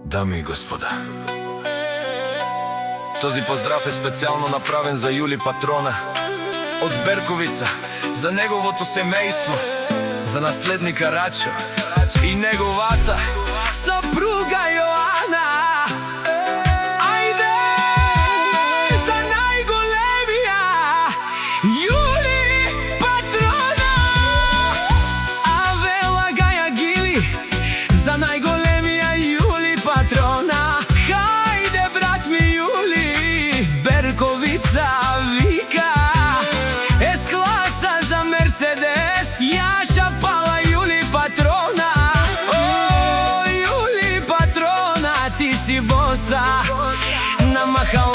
Дами и господа, този поздрав е специално направен за Јули Патрона од Берковица, за неговото семејство, за наследника Рачо и неговата сопруга Јоана. Ајде за најголемија Јули Патрона, Авела Гаја Гили, за најголемија Јули Патрона. Хајде брат ми Јули, Берковица вика, С-класа за Мерцедес, Јаша пала Јули Патрона. О, Јули Патрона, ти си боса на махала.